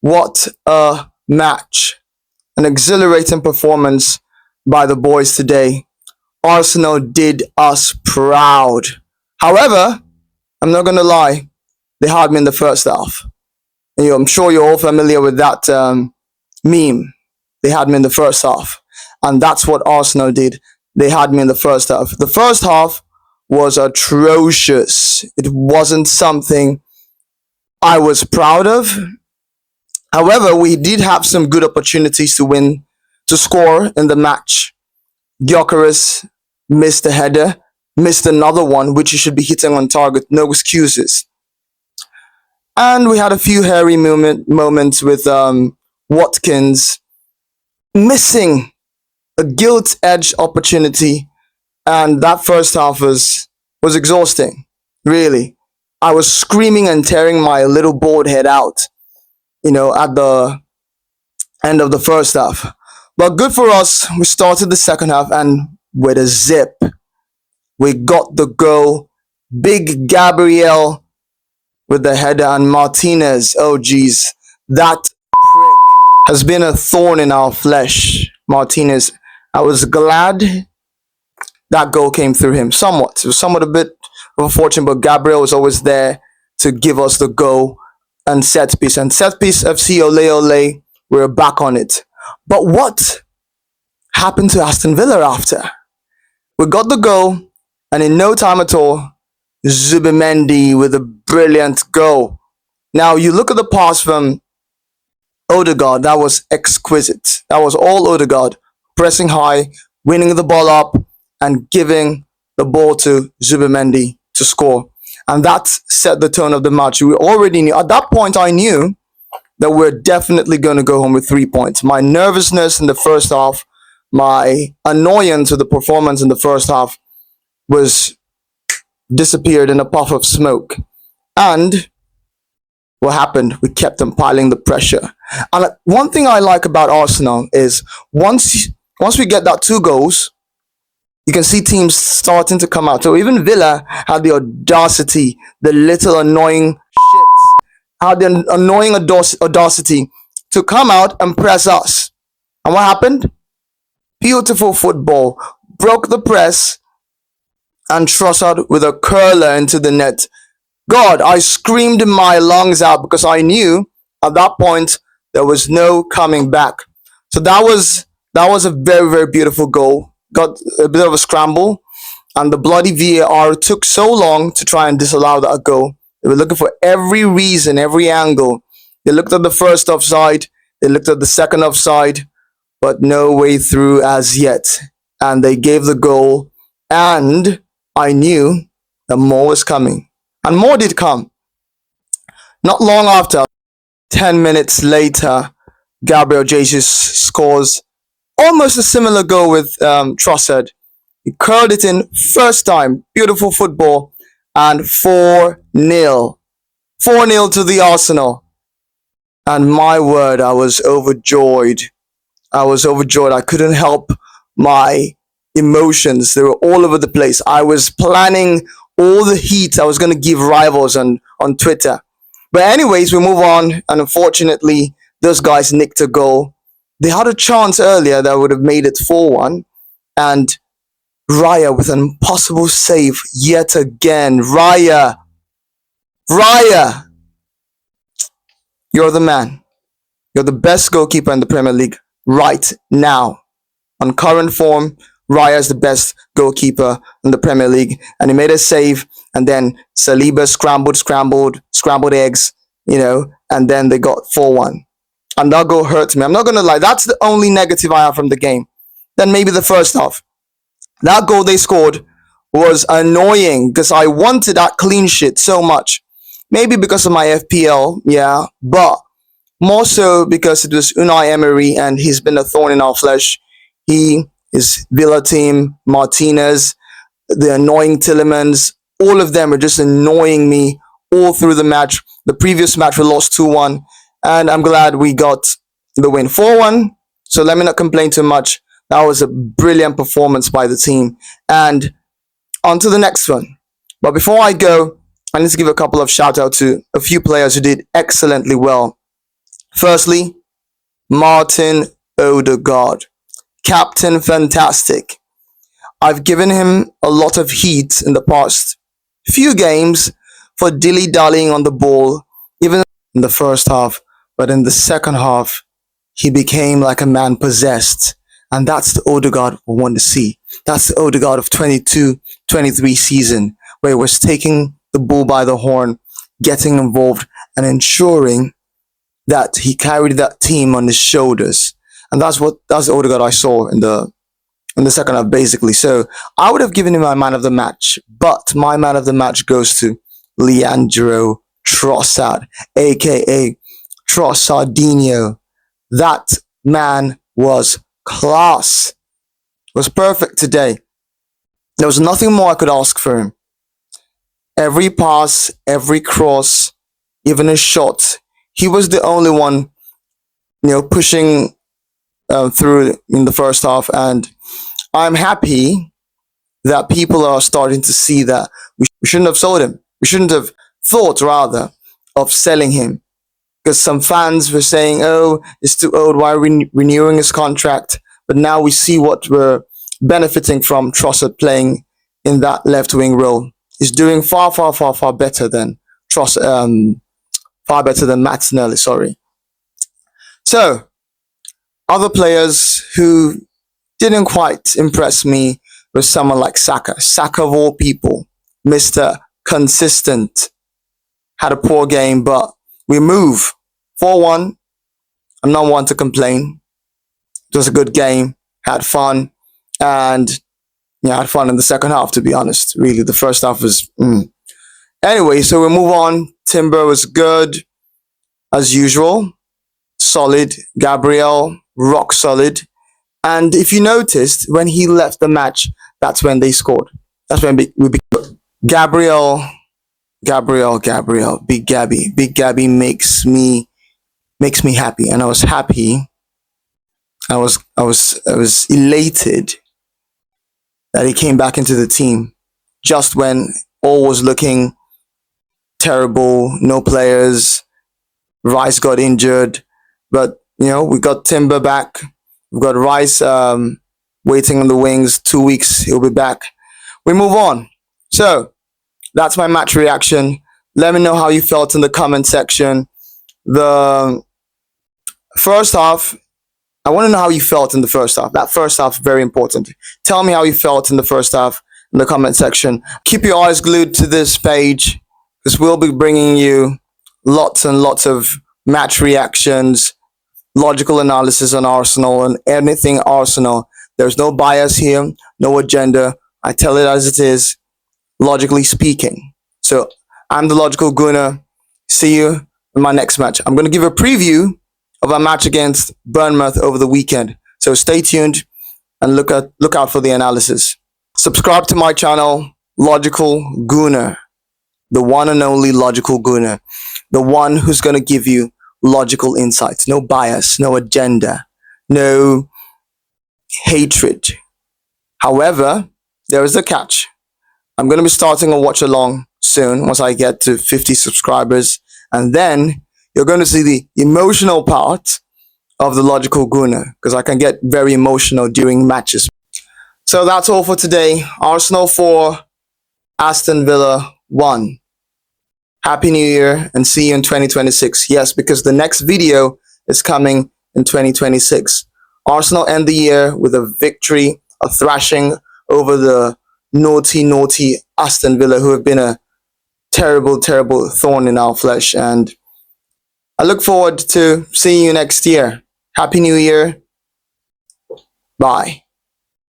What a match. An exhilarating performance by the boys today. Arsenal did us proud. However, I'm not going to lie, they had me in the first half. And I'm sure you're all familiar with that meme. They had me in the first half. And that's what Arsenal did. They had me in the first half. The first half was atrocious. It wasn't something I was proud of. However, we did have some good opportunities to win, to score in the match. Gyökeres missed a header, missed another one, which he should be hitting on target. No excuses. And we had a few hairy moments with Watkins missing a gilt-edged opportunity. And that first half was exhausting, really. I was screaming and tearing my little bored head out, at the end of the first half. But good for us, we started the second half and with a zip. We got the goal. Big Gabriel with the header and Martinez. Oh geez, that prick has been a thorn in our flesh. Martinez. I was glad that goal came through him somewhat. It was somewhat a bit of a fortune, but Gabriel was always there to give us the goal and set piece. And set piece FC, ole ole, we're back on it. But what happened to Aston Villa after? We got the goal, and in no time at all, Zubimendi with a brilliant goal. Now, you look at the pass from Odegaard, that was exquisite. That was all Odegaard, pressing high, winning the ball up, and giving the ball to Zubimendi to score. And that set the tone of the match. We already knew, at that point I knew that we're definitely going to go home with 3 points. My nervousness in the first half, my annoyance with the performance in the first half was disappeared in a puff of smoke. And what happened? We kept on piling the pressure. And one thing I like about Arsenal is once we get that 2 goals, you can see teams starting to come out. So even Villa had the audacity, the little annoying shit, had the annoying audacity to come out and press us. And what happened? Beautiful football. Broke the press and Trossard with a curler into the net. God, I screamed my lungs out because I knew at that point there was no coming back. So that was a very, very beautiful goal. Got a bit of a scramble, and the bloody VAR took so long to try and disallow that goal. They were looking for every reason, every angle. They looked at the first offside, they looked at the second offside, but no way through as yet. And they gave the goal, and I knew that more was coming. And more did come. Not long after, 10 minutes later, Gabriel Jesus scores almost a similar goal with Trossard. He curled it in first time. Beautiful football. And 4-0. 4-0 to the Arsenal. And my word, I was overjoyed. I couldn't help my emotions. They were all over the place. I was planning all the heat I was going to give rivals on Twitter. But anyways, we move on. And unfortunately, those guys nicked a goal. They had a chance earlier that would have made it 4-1. And Raya with an impossible save yet again. Raya, you're the man. You're the best goalkeeper in the Premier League right now. On current form, Raya is the best goalkeeper in the Premier League. And he made a save. And then Saliba scrambled eggs, and then they got 4-1. And that goal hurts me. I'm not going to lie. That's the only negative I have from the game. Then maybe the first half. That goal they scored was annoying because I wanted that clean sheet so much. Maybe because of my FPL, yeah. But more so because it was Unai Emery and he's been a thorn in our flesh. His Villa team, Martinez, the annoying Tillemans, all of them are just annoying me all through the match. The previous match we lost 2-1. And I'm glad we got the win 4-1. So let me not complain too much. That was a brilliant performance by the team. And on to the next one. But before I go, I need to give a couple of shout out to a few players who did excellently well. Firstly, Martin Odegaard, Captain Fantastic. I've given him a lot of heat in the past few games for dilly-dallying on the ball, even in the first half, but in the second half, he became like a man possessed. And that's the Odegaard we want to see. That's the Odegaard of 22-23 season, where he was taking the bull by the horn, getting involved, and ensuring that he carried that team on his shoulders. And that's the Odegaard I saw in the second half, basically. So I would have given him my man of the match, but my man of the match goes to Leandro Trossard, aka Trossardinho. That man was class. Was perfect today. There was nothing more I could ask for him. Every pass, every cross, even a shot, he was the only one, pushing through in the first half. And I'm happy that people are starting to see that we shouldn't have sold him. We shouldn't have thought, rather, of selling him. Because some fans were saying, oh, it's too old, why are we renewing his contract? But now we see what we're benefiting from Trossard playing in that left wing role. He's doing far, far, far, far better than far better than Martinelli, sorry. So, other players who didn't quite impress me was someone like Saka. Saka of all people, Mr. Consistent. Had a poor game, but we move 4-1. I'm not one to complain. It was a good game. Had fun. And I had fun in the second half, to be honest. Really, the first half was... Anyway, so we move on. Timber was good, as usual. Solid. Gabriel, rock solid. And if you noticed, when he left the match, that's when they scored. That's when we Gabriel, Big Gabby makes me happy, and I was happy. I was elated that he came back into the team just when all was looking terrible, no players, Rice got injured, but we got Timber back. We've got Rice waiting on the wings. 2 weeks, he'll be back. We move on. So that's my match reaction. Let me know how you felt in the comment section. The first half, I want to know how you felt in the first half. That first half is very important. Tell me how you felt in the first half in the comment section. Keep your eyes glued to this page, because we'll be bringing you lots and lots of match reactions, logical analysis on Arsenal and anything Arsenal. There's no bias here, no agenda. I tell it as it is, logically speaking. So I'm the Logical Gooner. See you in my next match. I'm going to give a preview of our match against Bournemouth over the weekend. So stay tuned and look out for the analysis. Subscribe to my channel, Logical Gooner. The one and only Logical Gooner. The one who's going to give you logical insights. No bias, no agenda, no hatred. However, there is a catch. I'm going to be starting a watch along soon once I get to 50 subscribers. And then you're going to see the emotional part of the Logical Gooner, because I can get very emotional during matches. So that's all for today. Arsenal 4, Aston Villa 1. Happy New Year and see you in 2026. Yes, because the next video is coming in 2026. Arsenal end the year with a victory, a thrashing over the naughty Aston Villa, who have been a terrible thorn in our flesh. And I look forward to seeing you next year. Happy New Year. Bye.